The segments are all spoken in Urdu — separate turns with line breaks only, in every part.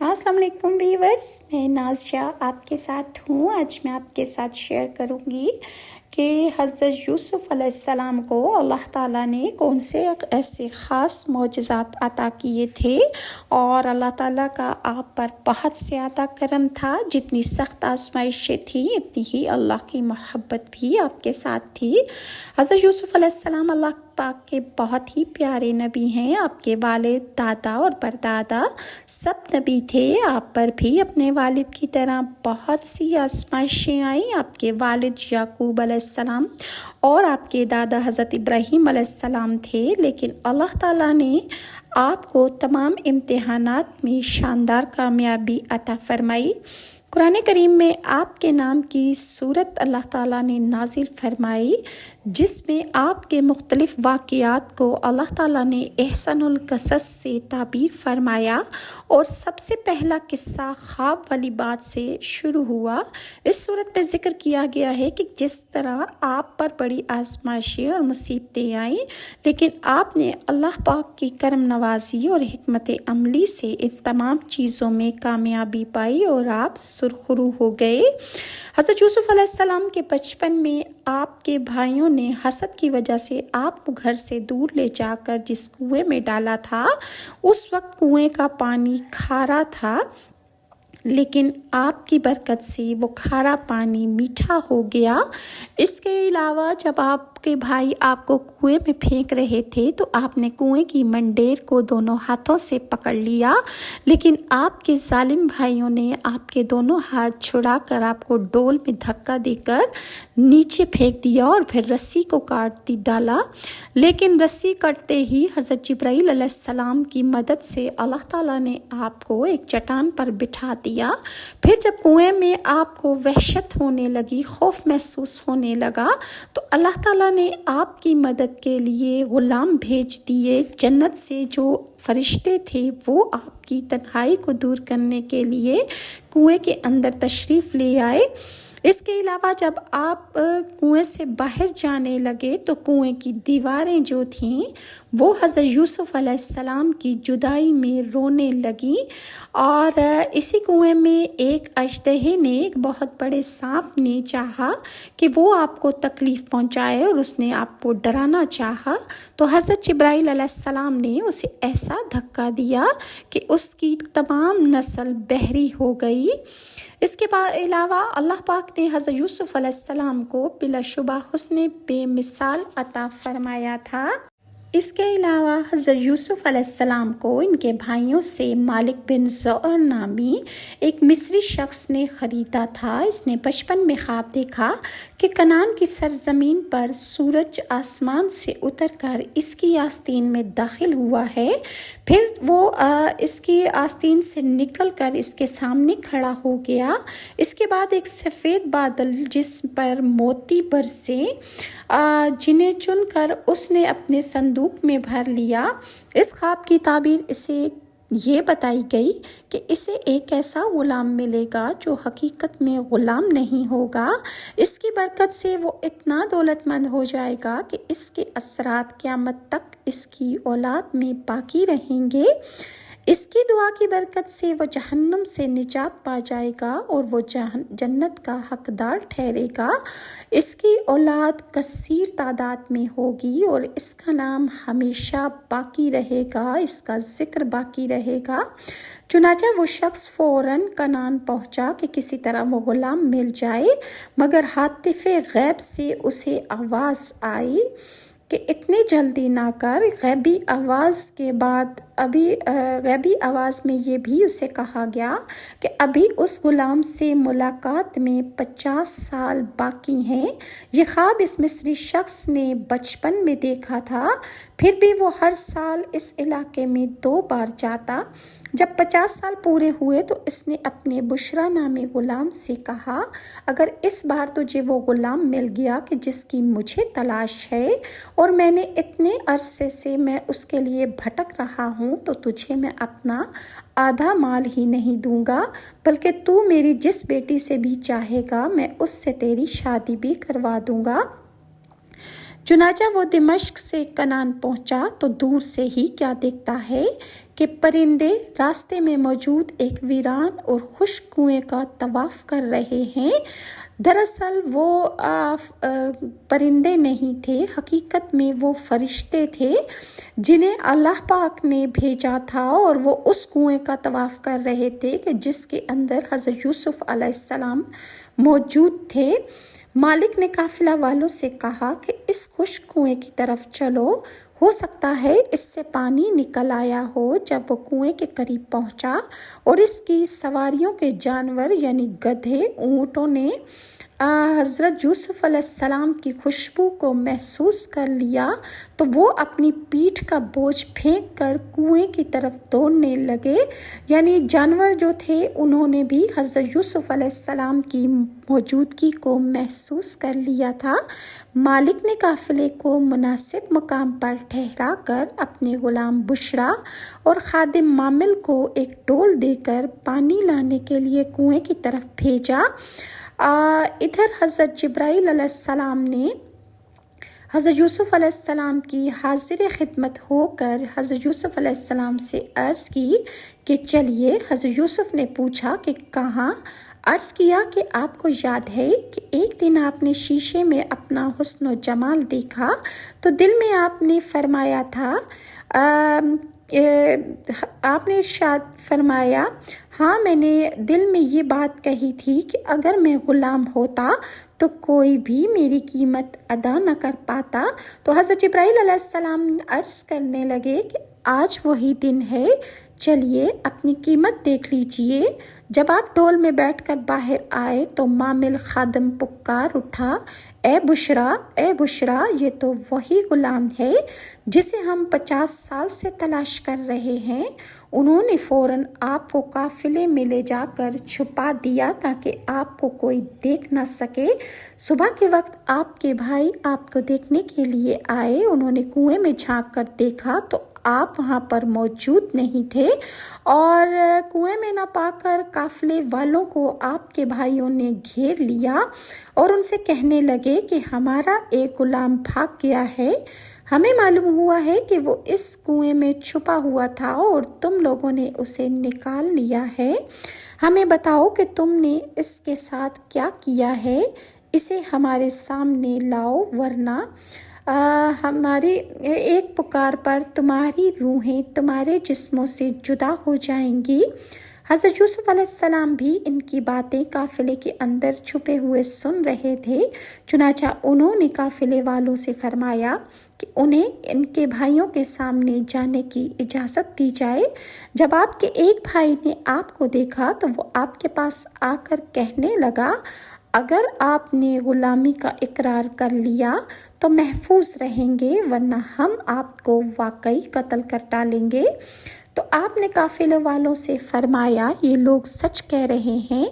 السلام علیکم ویورز، میں ناز شاہ آپ کے ساتھ ہوں۔ آج میں آپ کے ساتھ شیئر کروں گی کہ حضرت یوسف علیہ السلام کو اللہ تعالیٰ نے کون سے ایسے خاص معجزات عطا کیے تھے، اور اللہ تعالیٰ کا آپ پر بہت زیادہ کرم تھا۔ جتنی سخت آزمائشیں تھیں اتنی ہی اللہ کی محبت بھی آپ کے ساتھ تھی۔ حضرت یوسف علیہ السلام اللہ پاک کے بہت ہی پیارے نبی ہیں۔ آپ کے والد، دادا اور پردادا سب نبی تھے۔ آپ پر بھی اپنے والد کی طرح بہت سی آزمائشیں آئیں۔ آپ کے والد یعقوب علیہ السلام اور آپ کے دادا حضرت ابراہیم علیہ السلام تھے، لیکن اللہ تعالیٰ نے آپ کو تمام امتحانات میں شاندار کامیابی عطا فرمائی۔ قرآن کریم میں آپ کے نام کی سورت اللہ تعالیٰ نے نازل فرمائی، جس میں آپ کے مختلف واقعات کو اللہ تعالیٰ نے احسن القصص سے تعبیر فرمایا، اور سب سے پہلا قصہ خواب والی بات سے شروع ہوا۔ اس صورت میں ذکر کیا گیا ہے کہ جس طرح آپ پر بڑی آزمائشیں اور مصیبتیں آئیں، لیکن آپ نے اللہ پاک کی کرم نوازی اور حکمت عملی سے ان تمام چیزوں میں کامیابی پائی اور آپ سرخرو ہو گئے۔ حضرت یوسف علیہ السلام کے بچپن میں آپ کے بھائیوں نے حسد کی وجہ سے آپ کو گھر سے دور لے جا کر جس کنویں میں ڈالا تھا، اس وقت کنویں کا پانی کھارا تھا، لیکن آپ کی برکت سے وہ کھارا پانی میٹھا ہو گیا۔ اس کے علاوہ جب آپ کے بھائی آپ کو کنویں میں پھینک رہے تھے تو آپ نے کنویں کی منڈیر کو دونوں ہاتھوں سے پکڑ لیا، لیکن آپ کے ظالم بھائیوں نے آپ کے دونوں ہاتھ چھڑا کر آپ کو ڈول میں دھکا دے کر نیچے پھینک دیا اور پھر رسی کو کاٹ ڈالا۔ لیکن رسی کٹتے ہی حضرت جبرائیل علیہ السلام کی مدد سے اللہ تعالیٰ نے آپ کو ایک چٹان پر بٹھا دیا۔ پھر جب کنویں میں آپ کو وحشت ہونے لگی، خوف محسوس ہونے لگا، تو اللہ تعالیٰ نے آپ کی مدد کے لیے غلام بھیج دیے۔ جنت سے جو فرشتے تھے وہ آپ کی تنہائی کو دور کرنے کے لیے کنویں کے اندر تشریف لے آئے۔ اس کے علاوہ جب آپ کنویں سے باہر جانے لگے تو کنویں کی دیواریں جو تھیں وہ حضرت یوسف علیہ السلام کی جدائی میں رونے لگیں، اور اسی کنویں میں ایک اژدہے نے، ایک بہت بڑے سانپ نے چاہا کہ وہ آپ کو تکلیف پہنچائے، اور اس نے آپ کو ڈرانا چاہا، تو حضرت جبرائیل علیہ السلام نے اسے ایسا دھکا دیا کہ اس کی تمام نسل بحری ہو گئی۔ اس کے علاوہ اللہ پاک نے حضرت یوسف علیہ السلام کو بلا شبہ حسن بے مثال عطا فرمایا تھا۔ اس کے علاوہ حضرت یوسف علیہ السلام کو ان کے بھائیوں سے مالک بن زؤر نامی ایک مصری شخص نے خریدا تھا۔ اس نے بچپن میں خواب دیکھا کہ کنعان کی سرزمین پر سورج آسمان سے اتر کر اس کی آستین میں داخل ہوا ہے، پھر وہ اس کی آستین سے نکل کر اس کے سامنے کھڑا ہو گیا۔ اس کے بعد ایک سفید بادل جس پر موتی برسے، جنہیں چن کر اس نے اپنے صندوق میں بھر لیا۔ اس خواب کی تعبیر اسے یہ بتائی گئی کہ اسے ایک ایسا غلام ملے گا جو حقیقت میں غلام نہیں ہوگا۔ اس کی برکت سے وہ اتنا دولت مند ہو جائے گا کہ اس کے اثرات قیامت تک اس کی اولاد میں باقی رہیں گے۔ اس کی دعا کی برکت سے وہ جہنم سے نجات پا جائے گا اور وہ جنت کا حقدار ٹھہرے گا۔ اس کی اولاد کثیر تعداد میں ہوگی اور اس کا نام ہمیشہ باقی رہے گا، اس کا ذکر باقی رہے گا۔ چنانچہ وہ شخص فوراً کنعان پہنچا کہ کسی طرح وہ غلام مل جائے، مگر ہاتف غیب سے اسے آواز آئی کہ اتنی جلدی نہ کر۔ غیبی آواز کے بعد غیبی آواز میں یہ بھی اسے کہا گیا کہ ابھی اس غلام سے ملاقات میں 50 سال باقی ہیں۔ یہ خواب اس مصری شخص نے بچپن میں دیکھا تھا، پھر بھی وہ ہر سال اس علاقے میں 2 بار جاتا۔ جب 50 سال پورے ہوئے تو اس نے اپنے بشرا نامی غلام سے کہا، اگر اس بار تجھے وہ غلام مل گیا کہ جس کی مجھے تلاش ہے، اور میں نے اتنے عرصے سے میں اس کے لیے بھٹک رہا ہوں، تو تجھے میں اپنا آدھا مال ہی نہیں دوں گا، بلکہ تو میری جس بیٹی سے بھی چاہے گا میں اس سے تیری شادی بھی کروا دوں گا۔ چنانچہ وہ دمشق سے کنعان پہنچا تو دور سے ہی کیا دیکھتا ہے کہ پرندے راستے میں موجود ایک ویران اور خشک کنویں کا طواف کر رہے ہیں۔ دراصل وہ پرندے نہیں تھے، حقیقت میں وہ فرشتے تھے جنہیں اللہ پاک نے بھیجا تھا، اور وہ اس کنویں کا طواف کر رہے تھے کہ جس کے اندر حضرت یوسف علیہ السلام موجود تھے۔ مالک نے قافلہ والوں سے کہا کہ اس خشک کنویں کی طرف چلو، ہو سکتا ہے اس سے پانی نکل آیا ہو۔ جب وہ کنویں کے قریب پہنچا اور اس کی سواریوں کے جانور یعنی گدھے، اونٹوں نے حضرت یوسف علیہ السلام کی خوشبو کو محسوس کر لیا تو وہ اپنی پیٹھ کا بوجھ پھینک کر کنویں کی طرف دوڑنے لگے۔ یعنی جانور جو تھے انہوں نے بھی حضرت یوسف علیہ السلام کی موجودگی کو محسوس کر لیا تھا۔ مالک نے قافلے کو مناسب مقام پر ٹھہرا کر اپنے غلام بشرا اور خادم معمل کو ایک ڈول دے کر پانی لانے کے لیے کنویں کی طرف بھیجا۔ ادھر حضرت جبرائیل علیہ السلام نے حضرت یوسف علیہ السلام کی حاضر خدمت ہو کر حضرت یوسف علیہ السلام سے عرض کی کہ چلیے۔ حضرت یوسف نے پوچھا کہ کہاں؟ عرض کیا کہ آپ کو یاد ہے کہ ایک دن آپ نے شیشے میں اپنا حسن و جمال دیکھا تو دل میں آپ نے فرمایا تھا آپ نے ارشاد فرمایا، ہاں میں نے دل میں یہ بات کہی تھی کہ اگر میں غلام ہوتا تو کوئی بھی میری قیمت ادا نہ کر پاتا۔ تو حضرت جبرائیل علیہ السلام عرض کرنے لگے کہ آج وہی دن ہے، چلیے اپنی قیمت دیکھ لیجئے۔ جب آپ ڈول میں بیٹھ کر باہر آئے تو معمل خادم پکار اٹھا، اے بشرا، اے بشرا، یہ تو وہی غلام ہے جسے ہم 50 سال سے تلاش کر رہے ہیں۔ انہوں نے فوراً آپ کو قافلے میں لے جا کر چھپا دیا تاکہ آپ کو کوئی دیکھ نہ سکے۔ صبح کے وقت آپ کے بھائی آپ کو دیکھنے کے لیے آئے، انہوں نے کنویں میں جھانک کر دیکھا تو آپ وہاں پر موجود نہیں تھے، اور کنویں میں نہ پا کر قافلے والوں کو آپ کے بھائیوں نے گھیر لیا اور ان سے کہنے لگے کہ ہمارا ایک غلام بھاگ گیا ہے، ہمیں معلوم ہوا ہے کہ وہ اس کنویں میں چھپا ہوا تھا اور تم لوگوں نے اسے نکال لیا ہے۔ ہمیں بتاؤ کہ تم نے اس کے ساتھ کیا کیا ہے، اسے ہمارے سامنے لاؤ، ورنہ ہماری ایک پکار پر تمہاری روحیں تمہارے جسموں سے جدا ہو جائیں گی۔ حضرت یوسف علیہ السلام بھی ان کی باتیں قافلے کے اندر چھپے ہوئے سن رہے تھے، چنانچہ انہوں نے قافلے والوں سے فرمایا کہ انہیں ان کے بھائیوں کے سامنے جانے کی اجازت دی جائے۔ جب آپ کے ایک بھائی نے آپ کو دیکھا تو وہ آپ کے پاس آ کر کہنے لگا، اگر آپ نے غلامی کا اقرار کر لیا تو محفوظ رہیں گے، ورنہ ہم آپ کو واقعی قتل کر ڈالیں گے۔ تو آپ نے قافلے والوں سے فرمایا، یہ لوگ سچ کہہ رہے ہیں،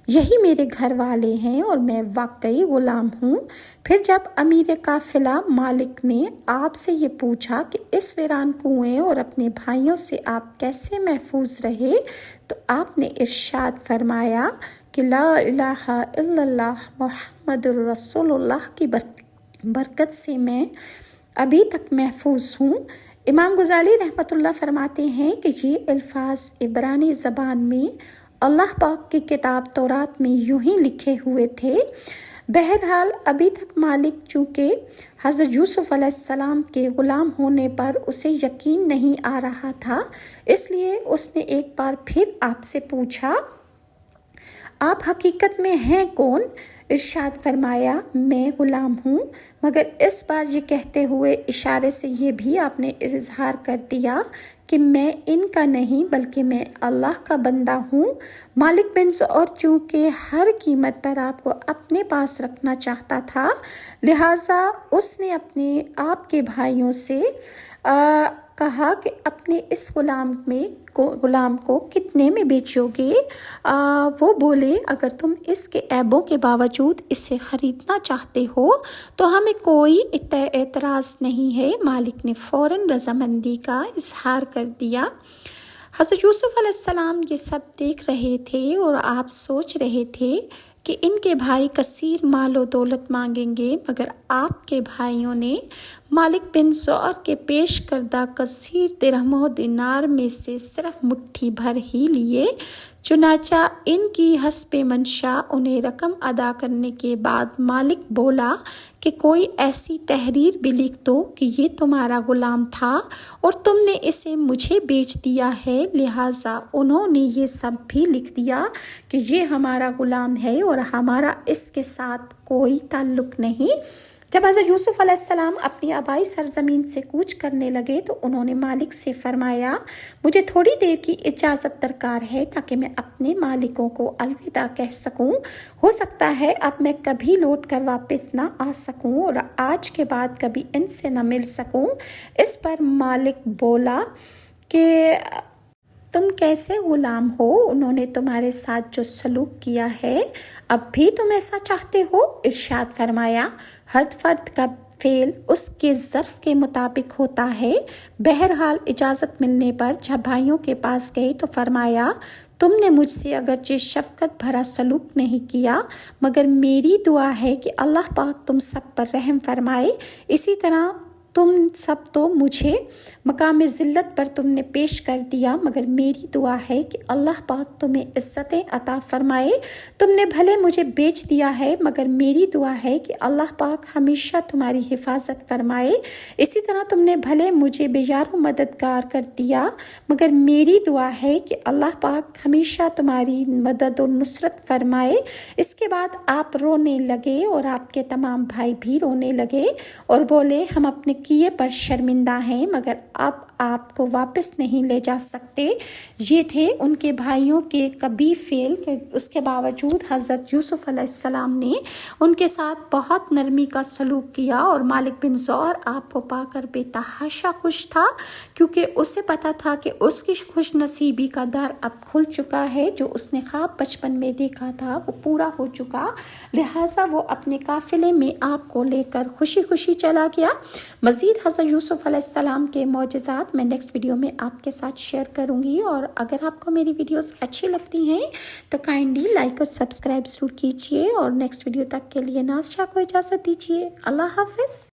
یہی میرے گھر والے ہیں اور میں واقعی غلام ہوں۔ پھر جب امیر قافلہ مالک نے آپ سے یہ پوچھا کہ اس ویران کنویں اور اپنے بھائیوں سے آپ کیسے محفوظ رہے تو آپ نے ارشاد فرمایا کہ لا الہ الا اللہ محمد الرسول اللہ کی برکت سے میں ابھی تک محفوظ ہوں۔ امام غزالی رحمۃ اللہ فرماتے ہیں کہ یہ الفاظ عبرانی زبان میں اللہ پاک کی کتاب تورات میں یوں ہی لکھے ہوئے تھے۔ بہرحال ابھی تک مالک چونکہ حضرت یوسف علیہ السلام کے غلام ہونے پر اسے یقین نہیں آ رہا تھا، اس لیے اس نے ایک بار پھر آپ سے پوچھا، آپ حقیقت میں ہیں کون؟ ارشاد فرمایا، میں غلام ہوں، مگر اس بار یہ کہتے ہوئے اشارے سے یہ بھی آپ نے اظہار کر دیا کہ میں ان کا نہیں بلکہ میں اللہ کا بندہ ہوں۔ مالک بن اور چونکہ ہر قیمت پر آپ کو اپنے پاس رکھنا چاہتا تھا، لہٰذا اس نے اپنے آپ کے بھائیوں سے کہا کہ اپنے اس غلام کو کتنے میں بیچو گے؟ وہ بولے، اگر تم اس کے عیبوں کے باوجود اسے خریدنا چاہتے ہو تو ہمیں کوئی اعتراض نہیں ہے۔ مالک نے فوراً رضامندی کا اظہار کر دیا۔ حضرت یوسف علیہ السلام یہ سب دیکھ رہے تھے اور آپ سوچ رہے تھے کہ ان کے بھائی کثیر مال و دولت مانگیں گے، مگر آپ کے بھائیوں نے مالک بن زور کے پیش کردہ کثیر درہم و دینار میں سے صرف مٹھی بھر ہی لیے۔ چنانچہ ان کی حسب منشا انہیں رقم ادا کرنے کے بعد مالک بولا کہ کوئی ایسی تحریر بھی لکھ دو کہ یہ تمہارا غلام تھا اور تم نے اسے مجھے بیچ دیا ہے، لہٰذا انہوں نے یہ سب بھی لکھ دیا کہ یہ ہمارا غلام ہے اور ہمارا اس کے ساتھ کوئی تعلق نہیں۔ جب حضرت یوسف علیہ السلام اپنی آبائی سرزمین سے کوچ کرنے لگے تو انہوں نے مالک سے فرمایا، مجھے تھوڑی دیر کی اجازت درکار ہے تاکہ میں اپنے مالکوں کو الوداع کہہ سکوں۔ ہو سکتا ہے اب میں کبھی لوٹ کر واپس نہ آ سکوں اور آج کے بعد کبھی ان سے نہ مل سکوں۔ اس پر مالک بولا کہ تم کیسے غلام ہو؟ انہوں نے تمہارے ساتھ جو سلوک کیا ہے اب بھی تم ایسا چاہتے ہو؟ ارشاد فرمایا، ہر فرد کا فعل اس کے ظرف کے مطابق ہوتا ہے۔ بہرحال اجازت ملنے پر جب بھائیوں کے پاس گئے تو فرمایا، تم نے مجھ سے اگرچہ شفقت بھرا سلوک نہیں کیا، مگر میری دعا ہے کہ اللہ پاک تم سب پر رحم فرمائے۔ اسی طرح تم سب تو مجھے مقام ذلت پر تم نے پیش کر دیا، مگر میری دعا ہے کہ اللہ پاک تمہیں عزتیں عطا فرمائے۔ تم نے بھلے مجھے بیچ دیا ہے، مگر میری دعا ہے کہ اللہ پاک ہمیشہ تمہاری حفاظت فرمائے۔ اسی طرح تم نے بھلے مجھے بے یار و مددگار کر دیا، مگر میری دعا ہے کہ اللہ پاک ہمیشہ تمہاری مدد و نصرت فرمائے۔ اس کے بعد آپ رونے لگے اور آپ کے تمام بھائی بھی رونے لگے اور بولے، ہم اپنے کیے پر شرمندہ ہیں، مگر اب آپ کو واپس نہیں لے جا سکتے۔ یہ تھے ان کے بھائیوں کے کبھی فعل کہ اس کے باوجود حضرت یوسف علیہ السلام نے ان کے ساتھ بہت نرمی کا سلوک کیا، اور مالک بن زور آپ کو پا کر بے تحاشا خوش تھا، کیونکہ اسے پتا تھا کہ اس کی خوش نصیبی کا در اب کھل چکا ہے۔ جو اس نے خواب بچپن میں دیکھا تھا وہ پورا ہو چکا، لہٰذا وہ اپنے قافلے میں آپ کو لے کر خوشی خوشی چلا گیا۔ مزید حضرت یوسف علیہ السلام کے معجزات میں نیکسٹ ویڈیو میں آپ کے ساتھ شیئر کروں گی، اور اگر آپ کو میری ویڈیوز اچھی لگتی ہیں تو کائنڈلی لائک اور سبسکرائب ضرور کیجیے، اور نیکسٹ ویڈیو تک کے لیے ناز شاہ کو اجازت دیجیے۔ اللہ حافظ۔